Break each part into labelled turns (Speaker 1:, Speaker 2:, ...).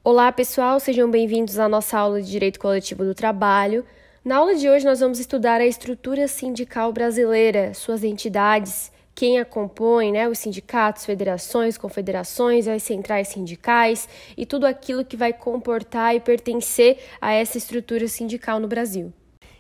Speaker 1: Olá, pessoal, sejam bem-vindos à nossa aula de Direito Coletivo do Trabalho. Na aula de hoje, nós vamos estudar a estrutura sindical brasileira, suas entidades, quem a compõe, os sindicatos, federações, confederações, as centrais sindicais e tudo aquilo que vai comportar e pertencer a essa estrutura sindical no Brasil.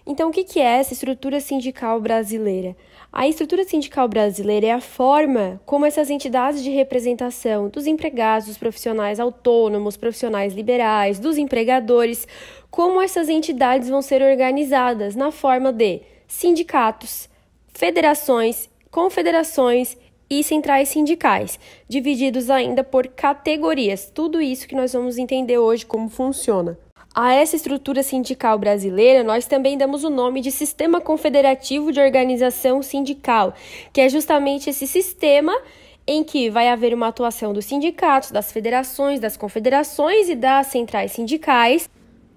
Speaker 1: Então, o que é essa estrutura sindical brasileira? A estrutura sindical brasileira é a forma como essas entidades de representação dos empregados, dos profissionais autônomos, profissionais liberais, dos empregadores, como essas entidades vão ser organizadas na forma de sindicatos, federações, confederações e centrais sindicais, divididos ainda por categorias. Tudo isso que nós vamos entender hoje como funciona. A essa estrutura sindical brasileira, nós também damos o nome de Sistema Confederativo de Organização Sindical, que é justamente esse sistema em que vai haver uma atuação dos sindicatos, das federações, das confederações e das centrais sindicais,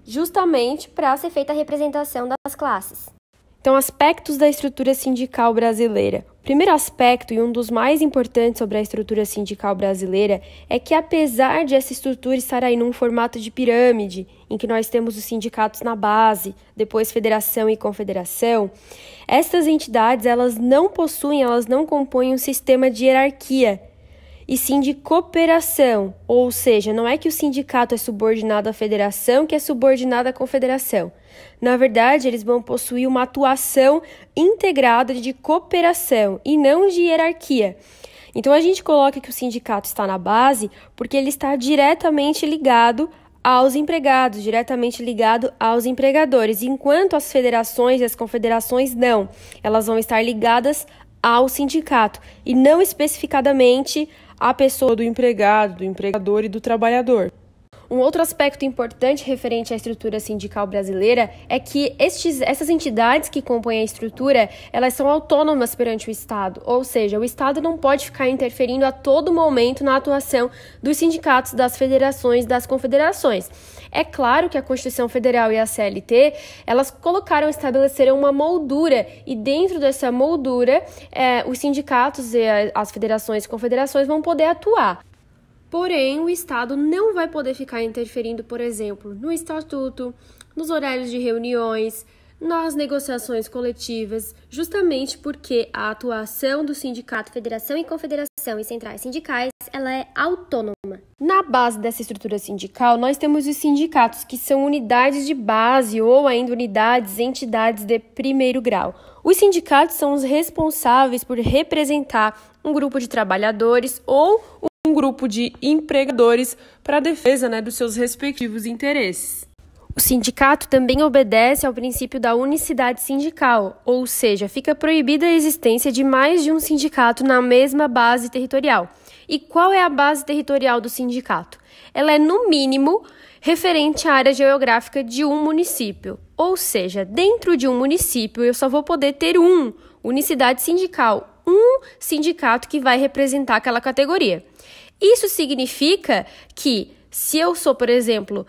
Speaker 1: justamente para ser feita a representação das classes. Então, aspectos da estrutura sindical brasileira. O primeiro aspecto, e um dos mais importantes sobre a estrutura sindical brasileira, é que apesar de essa estrutura estar aí num formato de pirâmide, em que nós temos os sindicatos na base, depois federação e confederação, essas entidades elas não compõem um sistema de hierarquia, e sim de cooperação, ou seja, não é que o sindicato é subordinado à federação, que é subordinado à confederação. Na verdade, eles vão possuir uma atuação integrada de cooperação e não de hierarquia. Então, a gente coloca que o sindicato está na base porque ele está diretamente ligado aos empregados, diretamente ligado aos empregadores, enquanto as federações e as confederações não. Elas vão estar ligadas ao sindicato e não especificadamente à pessoa do empregado, do empregador e do trabalhador. Um outro aspecto importante referente à estrutura sindical brasileira é que essas entidades que compõem a estrutura, elas são autônomas perante o Estado, ou seja, o Estado não pode ficar interferindo a todo momento na atuação dos sindicatos, das federações, das confederações. É claro que a Constituição Federal e a CLT, elas estabeleceram uma moldura, e dentro dessa moldura, os sindicatos e as federações e confederações vão poder atuar. Porém, o Estado não vai poder ficar interferindo, por exemplo, no estatuto, nos horários de reuniões, nas negociações coletivas, justamente porque a atuação do sindicato, federação e confederação e centrais sindicais, ela é autônoma. Na base dessa estrutura sindical, nós temos os sindicatos, que são unidades de base ou ainda entidades de primeiro grau. Os sindicatos são os responsáveis por representar um grupo de trabalhadores ou um grupo de empregadores para a defesa dos seus respectivos interesses. O sindicato também obedece ao princípio da unicidade sindical, ou seja, fica proibida a existência de mais de um sindicato na mesma base territorial. E qual é a base territorial do sindicato? Ela é, no mínimo, referente à área geográfica de um município. Ou seja, dentro de um município eu só vou poder ter unicidade sindical, um sindicato que vai representar aquela categoria. Isso significa que, se eu sou, por exemplo,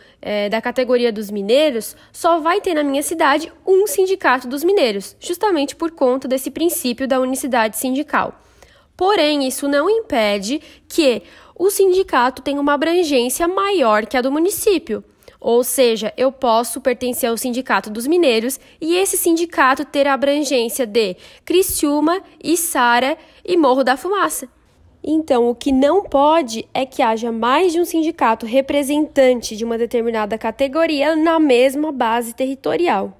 Speaker 1: da categoria dos mineiros, só vai ter na minha cidade um sindicato dos mineiros, justamente por conta desse princípio da unicidade sindical. Porém, isso não impede que o sindicato tenha uma abrangência maior que a do município. Ou seja, eu posso pertencer ao sindicato dos mineiros e esse sindicato ter a abrangência de Criciúma, Içara e Morro da Fumaça. Então, o que não pode é que haja mais de um sindicato representante de uma determinada categoria na mesma base territorial.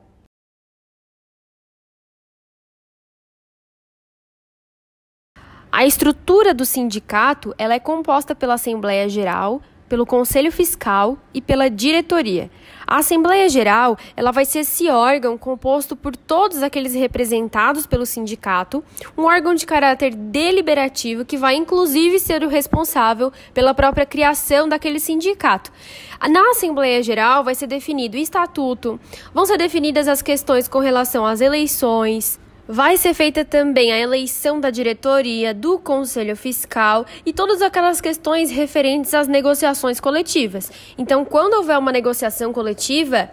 Speaker 1: A estrutura do sindicato ela é composta pela Assembleia Geral, pelo Conselho Fiscal e pela diretoria. A Assembleia Geral ela vai ser esse órgão composto por todos aqueles representados pelo sindicato, um órgão de caráter deliberativo que vai inclusive ser o responsável pela própria criação daquele sindicato. Na Assembleia Geral vai ser definido o estatuto, vão ser definidas as questões com relação às eleições, vai ser feita também a eleição da diretoria, do Conselho Fiscal e todas aquelas questões referentes às negociações coletivas. Então, quando houver uma negociação coletiva,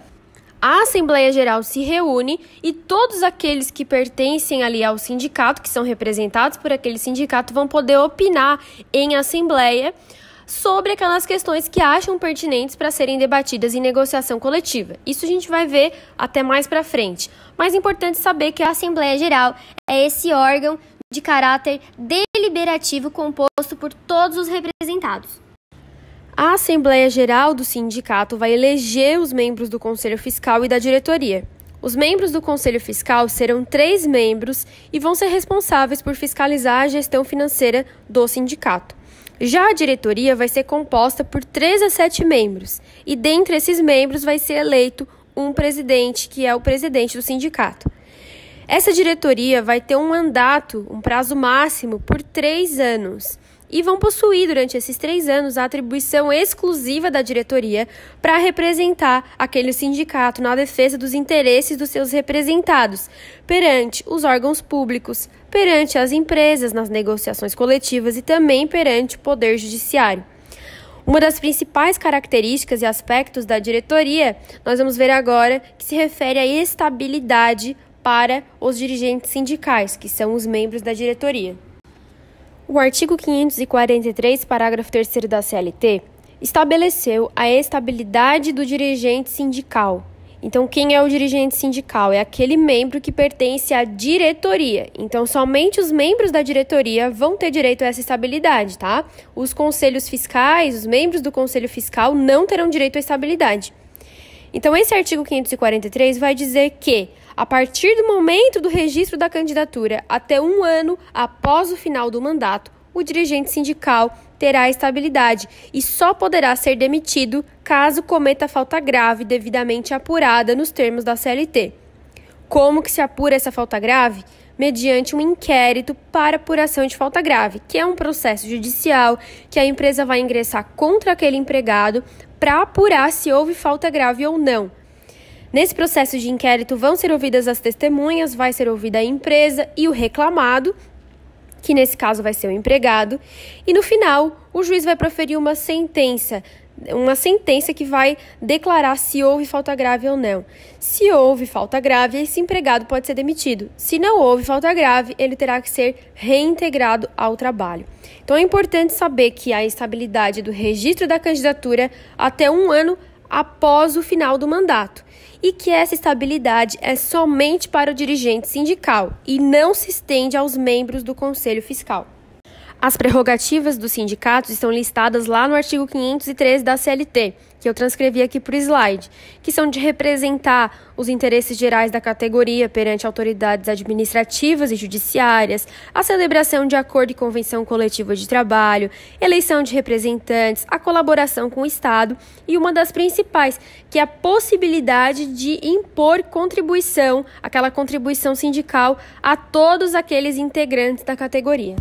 Speaker 1: a Assembleia Geral se reúne e todos aqueles que pertencem ali ao sindicato, que são representados por aquele sindicato, vão poder opinar em assembleia sobre aquelas questões que acham pertinentes para serem debatidas em negociação coletiva. Isso a gente vai ver até mais para frente. Mas é importante saber que a Assembleia Geral é esse órgão de caráter deliberativo composto por todos os representados. A Assembleia Geral do sindicato vai eleger os membros do Conselho Fiscal e da diretoria. Os membros do Conselho Fiscal serão 3 membros e vão ser responsáveis por fiscalizar a gestão financeira do sindicato. Já a diretoria vai ser composta por 3 a 7 membros e dentre esses membros vai ser eleito um presidente, que é o presidente do sindicato. Essa diretoria vai ter um mandato, um prazo máximo, por 3 anos. E vão possuir, durante esses 3 anos, a atribuição exclusiva da diretoria para representar aquele sindicato na defesa dos interesses dos seus representados, perante os órgãos públicos, perante as empresas nas negociações coletivas e também perante o Poder Judiciário. Uma das principais características e aspectos da diretoria, nós vamos ver agora, que se refere à estabilidade para os dirigentes sindicais, que são os membros da diretoria. O artigo 543, parágrafo 3º da CLT, estabeleceu a estabilidade do dirigente sindical. Então, quem é o dirigente sindical? É aquele membro que pertence à diretoria. Então, somente os membros da diretoria vão ter direito a essa estabilidade, tá? Os conselhos fiscais, os membros do conselho fiscal não terão direito à estabilidade. Então, esse artigo 543 vai dizer que, a partir do momento do registro da candidatura até 1 ano após o final do mandato, o dirigente sindical terá estabilidade e só poderá ser demitido caso cometa falta grave devidamente apurada nos termos da CLT. Como que se apura essa falta grave? Mediante um inquérito para apuração de falta grave, que é um processo judicial que a empresa vai ingressar contra aquele empregado para apurar se houve falta grave ou não. Nesse processo de inquérito vão ser ouvidas as testemunhas, vai ser ouvida a empresa e o reclamado, que nesse caso vai ser o empregado, e no final o juiz vai proferir uma sentença que vai declarar se houve falta grave ou não. Se houve falta grave, esse empregado pode ser demitido. Se não houve falta grave, ele terá que ser reintegrado ao trabalho. Então é importante saber que a estabilidade do registro da candidatura até 1 ano após o final do mandato, e que essa estabilidade é somente para o dirigente sindical e não se estende aos membros do Conselho Fiscal. As prerrogativas dos sindicatos estão listadas lá no artigo 513 da CLT, que eu transcrevi aqui por slide, que são de representar os interesses gerais da categoria perante autoridades administrativas e judiciárias, a celebração de acordo e convenção coletiva de trabalho, eleição de representantes, a colaboração com o Estado e uma das principais, que é a possibilidade de impor contribuição, aquela contribuição sindical, a todos aqueles integrantes da categoria.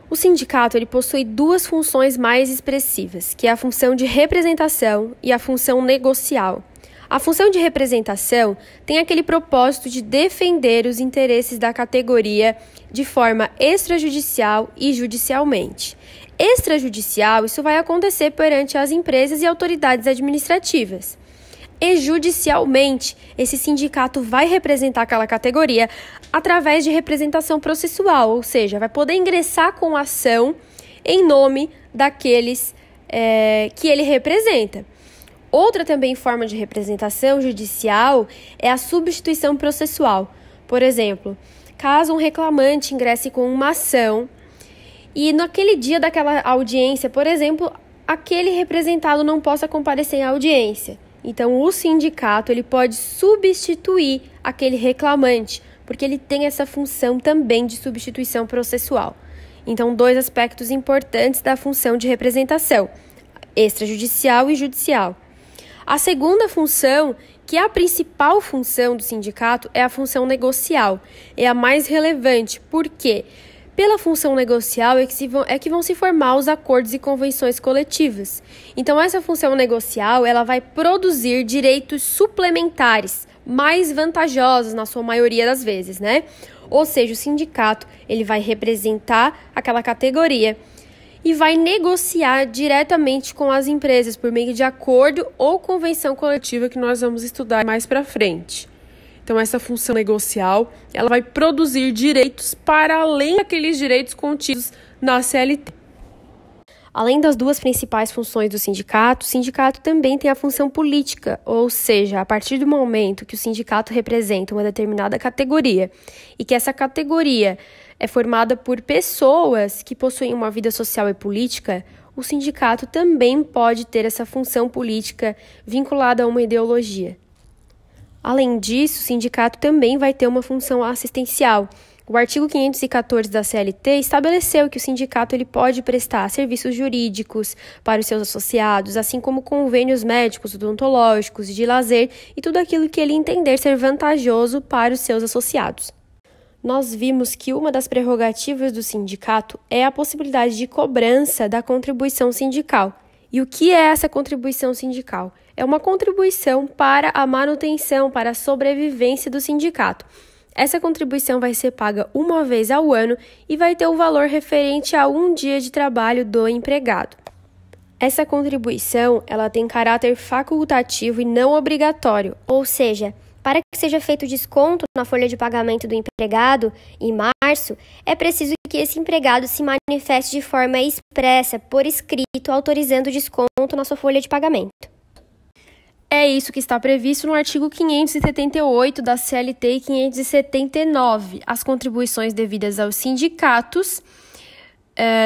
Speaker 1: O sindicato ele possui 2 funções mais expressivas, que é a função de representação e a função negocial. A função de representação tem aquele propósito de defender os interesses da categoria de forma extrajudicial e judicialmente. Extrajudicial, isso vai acontecer perante as empresas e autoridades administrativas. E judicialmente, esse sindicato vai representar aquela categoria através de representação processual, ou seja, vai poder ingressar com ação em nome daqueles que ele representa. Outra também forma de representação judicial é a substituição processual. Por exemplo, caso um reclamante ingresse com uma ação e naquele dia daquela audiência, por exemplo, aquele representado não possa comparecer à audiência. Então, o sindicato ele pode substituir aquele reclamante, porque ele tem essa função também de substituição processual. Então, 2 aspectos importantes da função de representação, extrajudicial e judicial. A segunda função, que é a principal função do sindicato, é a função negocial. É a mais relevante, por quê? Pela função negocial é que vão se formar os acordos e convenções coletivas. Então, essa função negocial ela vai produzir direitos suplementares, mais vantajosos na sua maioria das vezes, né? Ou seja, o sindicato ele vai representar aquela categoria e vai negociar diretamente com as empresas por meio de acordo ou convenção coletiva que nós vamos estudar mais para frente. Então, essa função negocial, ela vai produzir direitos para além daqueles direitos contidos na CLT. Além das duas principais funções do sindicato, o sindicato também tem a função política, ou seja, a partir do momento que o sindicato representa uma determinada categoria e que essa categoria é formada por pessoas que possuem uma vida social e política, o sindicato também pode ter essa função política vinculada a uma ideologia. Além disso, o sindicato também vai ter uma função assistencial. O artigo 514 da CLT estabeleceu que o sindicato ele pode prestar serviços jurídicos para os seus associados, assim como convênios médicos, odontológicos, de lazer e tudo aquilo que ele entender ser vantajoso para os seus associados. Nós vimos que uma das prerrogativas do sindicato é a possibilidade de cobrança da contribuição sindical. E o que é essa contribuição sindical? É uma contribuição para a manutenção, para a sobrevivência do sindicato. Essa contribuição vai ser paga uma vez ao ano e vai ter o valor referente a um dia de trabalho do empregado. Essa contribuição ela tem caráter facultativo e não obrigatório,
Speaker 2: ou seja, para que seja feito desconto na folha de pagamento do empregado, em março, é preciso que esse empregado se manifeste de forma expressa, por escrito, autorizando o desconto na sua folha de pagamento.
Speaker 1: É isso que está previsto no artigo 578 da CLT e 579. As contribuições devidas aos sindicatos,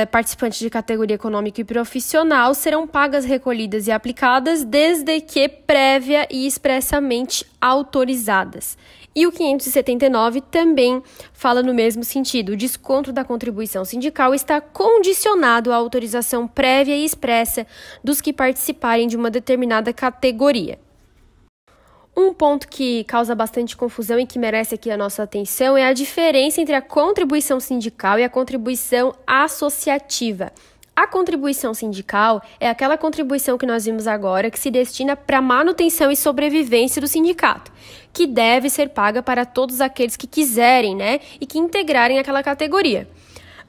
Speaker 1: participantes de categoria econômica e profissional, serão pagas, recolhidas e aplicadas desde que prévia e expressamente autorizadas. E o 579 também fala no mesmo sentido. O desconto da contribuição sindical está condicionado à autorização prévia e expressa dos que participarem de uma determinada categoria. Um ponto que causa bastante confusão e que merece aqui a nossa atenção é a diferença entre a contribuição sindical e a contribuição associativa. A contribuição sindical é aquela contribuição que nós vimos agora que se destina para a manutenção e sobrevivência do sindicato, que deve ser paga para todos aqueles que quiserem, e que integrarem aquela categoria.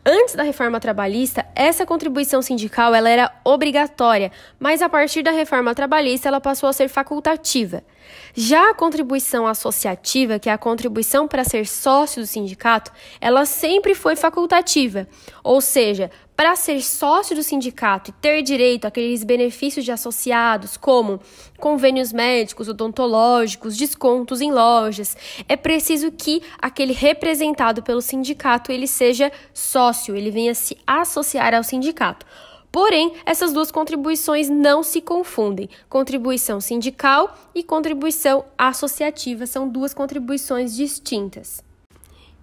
Speaker 1: Antes da reforma trabalhista, essa contribuição sindical ela era obrigatória, mas a partir da reforma trabalhista ela passou a ser facultativa. Já a contribuição associativa, que é a contribuição para ser sócio do sindicato, ela sempre foi facultativa, ou seja, para ser sócio do sindicato e ter direito àqueles benefícios de associados, como convênios médicos, odontológicos, descontos em lojas, é preciso que aquele representado pelo sindicato ele seja sócio, ele venha se associar ao sindicato. Porém, essas duas contribuições não se confundem. Contribuição sindical e contribuição associativa são duas contribuições distintas.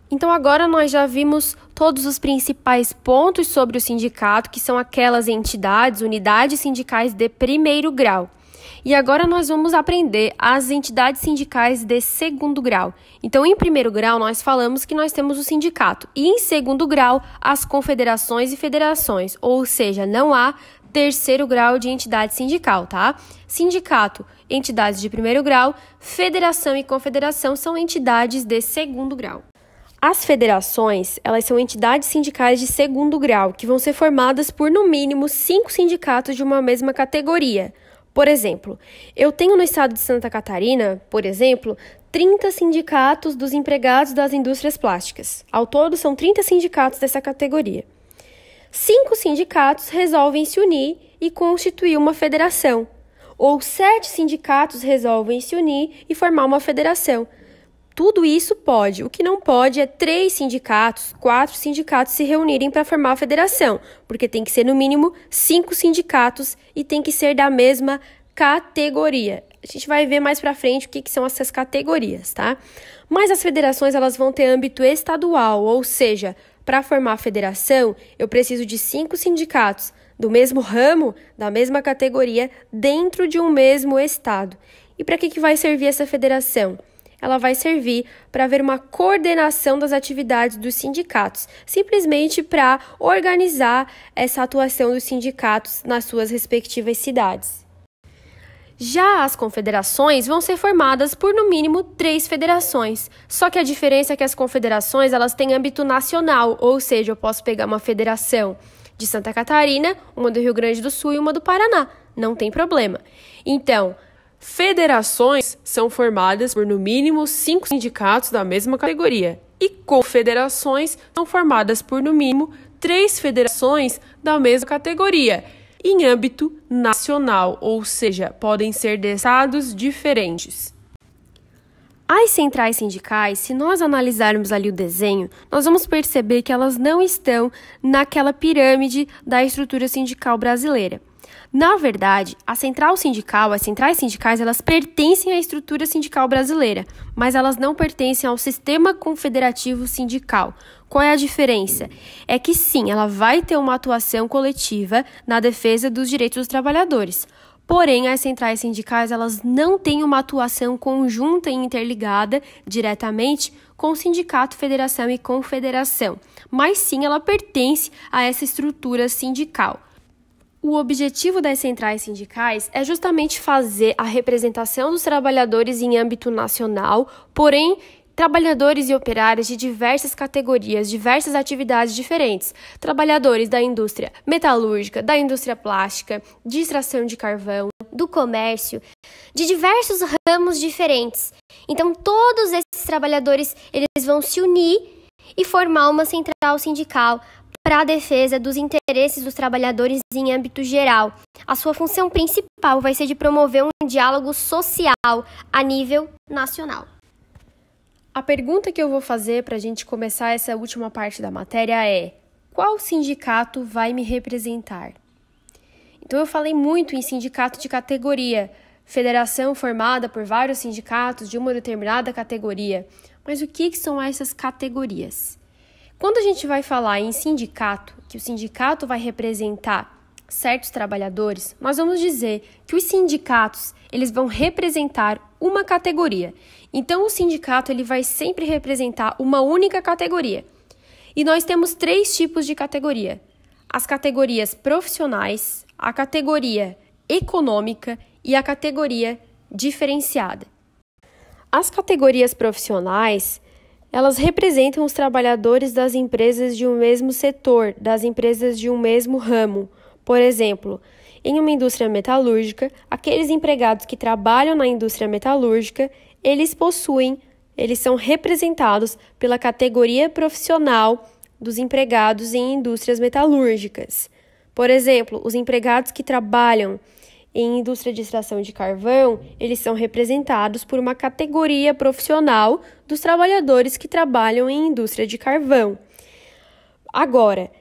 Speaker 1: Então, agora nós já vimos todos os principais pontos sobre o sindicato, que são aquelas entidades, unidades sindicais de primeiro grau. E agora nós vamos aprender as entidades sindicais de segundo grau. Então, em primeiro grau, nós falamos que nós temos o sindicato. E em segundo grau, as confederações e federações. Ou seja, não há terceiro grau de entidade sindical, tá? Sindicato, entidades de primeiro grau. Federação e confederação são entidades de segundo grau. As federações, elas são entidades sindicais de segundo grau, que vão ser formadas por, no mínimo, 5 sindicatos de uma mesma categoria. Por exemplo, eu tenho no estado de Santa Catarina, por exemplo, 30 sindicatos dos empregados das indústrias plásticas. Ao todo, são 30 sindicatos dessa categoria. 5 sindicatos resolvem se unir e constituir uma federação. Ou 7 sindicatos resolvem se unir e formar uma federação. Tudo isso pode. O que não pode é 3 sindicatos, 4 sindicatos se reunirem para formar a federação, porque tem que ser no mínimo 5 sindicatos e tem que ser da mesma categoria. A gente vai ver mais para frente o que são essas categorias, tá? Mas as federações elas vão ter âmbito estadual, ou seja, para formar a federação, eu preciso de 5 sindicatos do mesmo ramo, da mesma categoria, dentro de um mesmo estado. E para que vai servir essa federação? Ela vai servir para haver uma coordenação das atividades dos sindicatos, simplesmente para organizar essa atuação dos sindicatos nas suas respectivas cidades. Já as confederações vão ser formadas por, no mínimo, 3 federações. Só que a diferença é que as confederações elas têm âmbito nacional, ou seja, eu posso pegar uma federação de Santa Catarina, uma do Rio Grande do Sul e uma do Paraná. Não tem problema. Então, federações são formadas por, no mínimo, 5 sindicatos da mesma categoria. E confederações são formadas por, no mínimo,
Speaker 3: 3 federações da mesma categoria, em âmbito nacional, ou seja, podem ser de estados diferentes.
Speaker 1: As centrais sindicais, se nós analisarmos ali o desenho, nós vamos perceber que elas não estão naquela pirâmide da estrutura sindical brasileira. Na verdade, as centrais sindicais, elas pertencem à estrutura sindical brasileira, mas elas não pertencem ao sistema confederativo sindical. Qual é a diferença? É que sim, ela vai ter uma atuação coletiva na defesa dos direitos dos trabalhadores. Porém, as centrais sindicais, elas não têm uma atuação conjunta e interligada diretamente com o sindicato, federação e confederação, mas sim ela pertence a essa estrutura sindical. O objetivo das centrais sindicais é justamente fazer a representação dos trabalhadores em âmbito nacional, porém, trabalhadores e operários de diversas categorias, diversas atividades diferentes. Trabalhadores da indústria metalúrgica, da indústria plástica, de extração de carvão,
Speaker 2: do comércio, de diversos ramos diferentes. Então, todos esses trabalhadores, eles vão se unir e formar uma central sindical para a defesa dos interesses dos trabalhadores em âmbito geral. A sua função principal vai ser de promover um diálogo social a nível nacional.
Speaker 1: A pergunta que eu vou fazer para a gente começar essa última parte da matéria é: qual sindicato vai me representar? Então, eu falei muito em sindicato de categoria, federação formada por vários sindicatos de uma determinada categoria. Mas o que são essas categorias? Quando a gente vai falar em sindicato, que o sindicato vai representar certos trabalhadores, nós vamos dizer que os sindicatos, eles vão representar uma categoria. Então, o sindicato, ele vai sempre representar uma única categoria. E nós temos 3 tipos de categoria: as categorias profissionais, a categoria econômica e a categoria diferenciada. As categorias profissionais, elas representam os trabalhadores das empresas de um mesmo setor, das empresas de um mesmo ramo. Por exemplo, em uma indústria metalúrgica, aqueles empregados que trabalham na indústria metalúrgica, eles são representados pela categoria profissional dos empregados em indústrias metalúrgicas. Por exemplo, os empregados que trabalham em indústria de extração de carvão, eles são representados por uma categoria profissional dos trabalhadores que trabalham em indústria de carvão. Agora,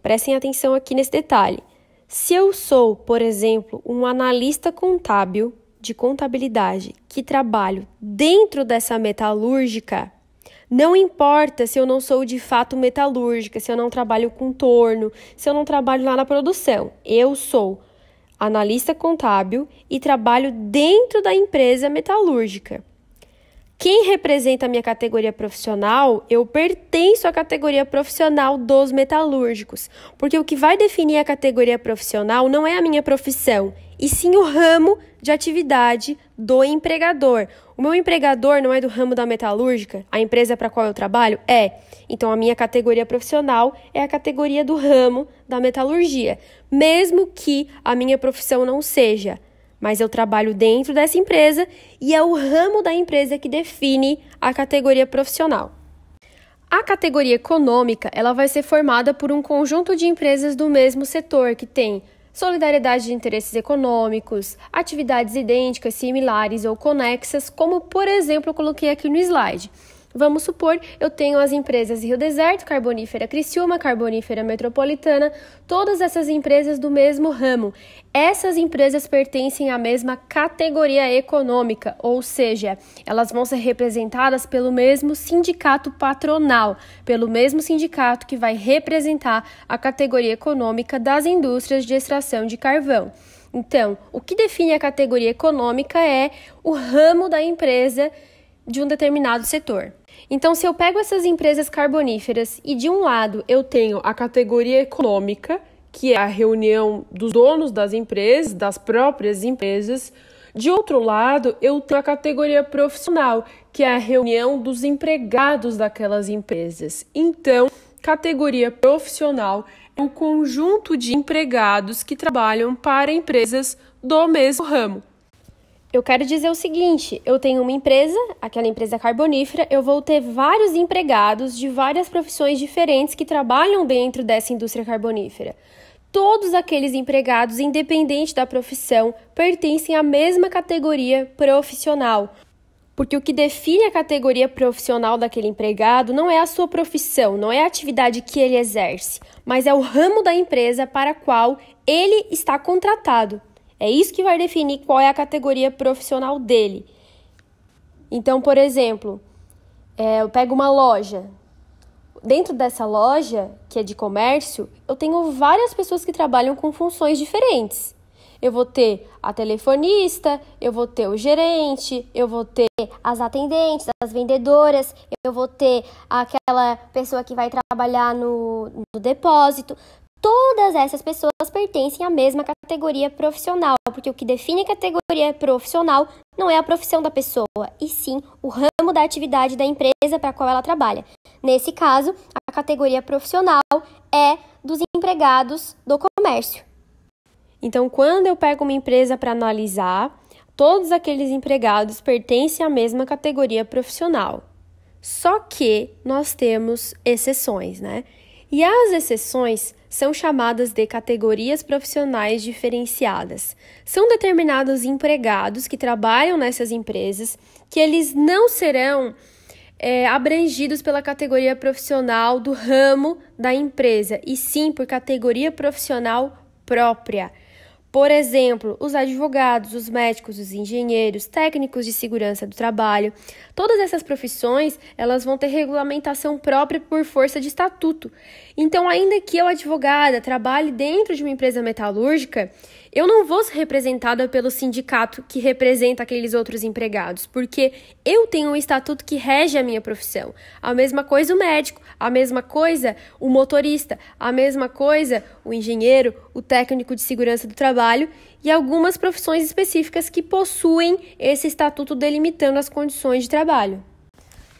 Speaker 1: prestem atenção aqui nesse detalhe, se eu sou, por exemplo, um analista contábil de contabilidade que trabalho dentro dessa metalúrgica, não importa se eu não sou de fato metalúrgica, se eu não trabalho com torno, se eu não trabalho lá na produção, eu sou analista contábil e trabalho dentro da empresa metalúrgica. Quem representa a minha categoria profissional, eu pertenço à categoria profissional dos metalúrgicos, porque o que vai definir a categoria profissional não é a minha profissão, e sim o ramo de atividade do empregador. O meu empregador não é do ramo da metalúrgica? A empresa para a qual eu trabalho? É. Então, a minha categoria profissional é a categoria do ramo da metalurgia, mesmo que a minha profissão não seja. Mas eu trabalho dentro dessa empresa e é o ramo da empresa que define a categoria profissional. A categoria econômica, ela vai ser formada por um conjunto de empresas do mesmo setor, que tem solidariedade de interesses econômicos, atividades idênticas, similares ou conexas, como, por exemplo, eu coloquei aqui no slide. Vamos supor, eu tenho as empresas Rio Deserto, Carbonífera Criciúma, Carbonífera Metropolitana, todas essas empresas do mesmo ramo. Essas empresas pertencem à mesma categoria econômica, ou seja, elas vão ser representadas pelo mesmo sindicato patronal, pelo mesmo sindicato que vai representar a categoria econômica das indústrias de extração de carvão. Então, o que define a categoria econômica é o ramo da empresa de um determinado setor. Então, se eu pego essas empresas carboníferas e de um lado eu tenho a categoria econômica, que é a reunião dos donos das empresas, das próprias empresas, de outro lado eu tenho a categoria profissional, que é a reunião dos empregados daquelas empresas. Então, categoria profissional é um conjunto de empregados que trabalham para empresas do mesmo ramo. Eu quero dizer o seguinte, eu tenho uma empresa, aquela empresa carbonífera, eu vou ter vários empregados de várias profissões diferentes que trabalham dentro dessa indústria carbonífera. Todos aqueles empregados, independente da profissão, pertencem à mesma categoria profissional. Porque o que define a categoria profissional daquele empregado não é a sua profissão, não é a atividade que ele exerce, mas é o ramo da empresa para a qual ele está contratado. É isso que vai definir qual é a categoria profissional dele. Então, por exemplo, eu pego uma loja. Dentro dessa loja, que é de comércio, eu tenho várias pessoas que trabalham com funções diferentes. Eu vou ter a telefonista, eu vou ter o gerente, eu vou ter as atendentes, as vendedoras, eu vou ter aquela pessoa que vai trabalhar no depósito. Todas essas pessoas pertencem à mesma categoria profissional, porque o que define a categoria profissional não é a profissão da pessoa, e sim o ramo da atividade da empresa para a qual ela trabalha. Nesse caso, a categoria profissional é dos empregados do comércio. Então, quando eu pego uma empresa para analisar, todos aqueles empregados pertencem à mesma categoria profissional. Só que nós temos exceções, né? E as exceções são chamadas de categorias profissionais diferenciadas. São determinados empregados que trabalham nessas empresas que eles não serão abrangidos pela categoria profissional do ramo da empresa, e sim por categoria profissional própria. Por exemplo, os advogados, os médicos, os engenheiros, técnicos de segurança do trabalho. Todas essas profissões, elas vão ter regulamentação própria por força de estatuto. Então, ainda que eu, advogada, trabalhe dentro de uma empresa metalúrgica, eu não vou ser representada pelo sindicato que representa aqueles outros empregados, porque eu tenho um estatuto que rege a minha profissão. A mesma coisa o médico, a mesma coisa o motorista, a mesma coisa o engenheiro, o técnico de segurança do trabalho e algumas profissões específicas que possuem esse estatuto delimitando as condições de trabalho.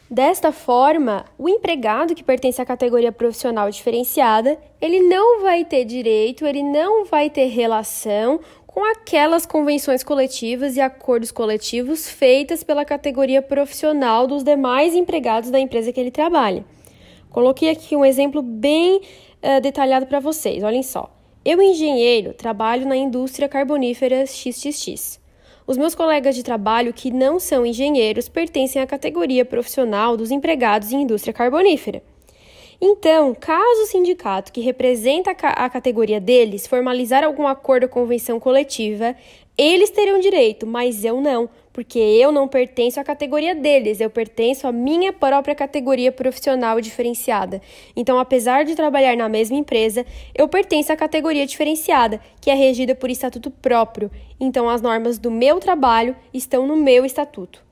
Speaker 1: Desta forma, o empregado que pertence à categoria profissional diferenciada, ele não vai ter direito, ele não vai ter relação com aquelas convenções coletivas e acordos coletivos feitas pela categoria profissional dos demais empregados da empresa que ele trabalha. Coloquei aqui um exemplo bem detalhado para vocês, olhem só. Eu, engenheiro, trabalho na indústria carbonífera XXX. Os meus colegas de trabalho que não são engenheiros pertencem à categoria profissional dos empregados em indústria carbonífera. Então, caso o sindicato que representa a categoria deles formalizar algum acordo ou convenção coletiva, eles terão direito, mas eu não, porque eu não pertenço à categoria deles, eu pertenço à minha própria categoria profissional diferenciada. Então, apesar de trabalhar na mesma empresa, eu pertenço à categoria diferenciada, que é regida por estatuto próprio. Então, as normas do meu trabalho estão no meu estatuto.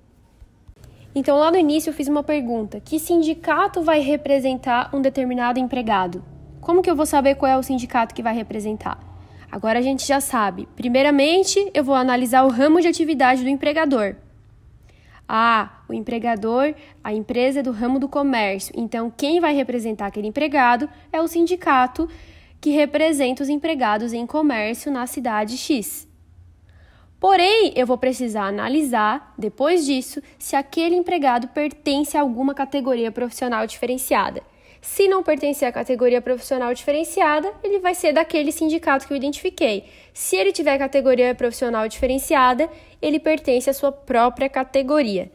Speaker 1: Então, lá no início eu fiz uma pergunta: que sindicato vai representar um determinado empregado? Como que eu vou saber qual é o sindicato que vai representar? Agora a gente já sabe. Primeiramente, eu vou analisar o ramo de atividade do empregador. O empregador, a empresa é do ramo do comércio. Então, quem vai representar aquele empregado é o sindicato que representa os empregados em comércio na cidade X. Porém, eu vou precisar analisar, depois disso, se aquele empregado pertence a alguma categoria profissional diferenciada. Se não pertencer à categoria profissional diferenciada, ele vai ser daquele sindicato que eu identifiquei. Se ele tiver categoria profissional diferenciada, ele pertence à sua própria categoria.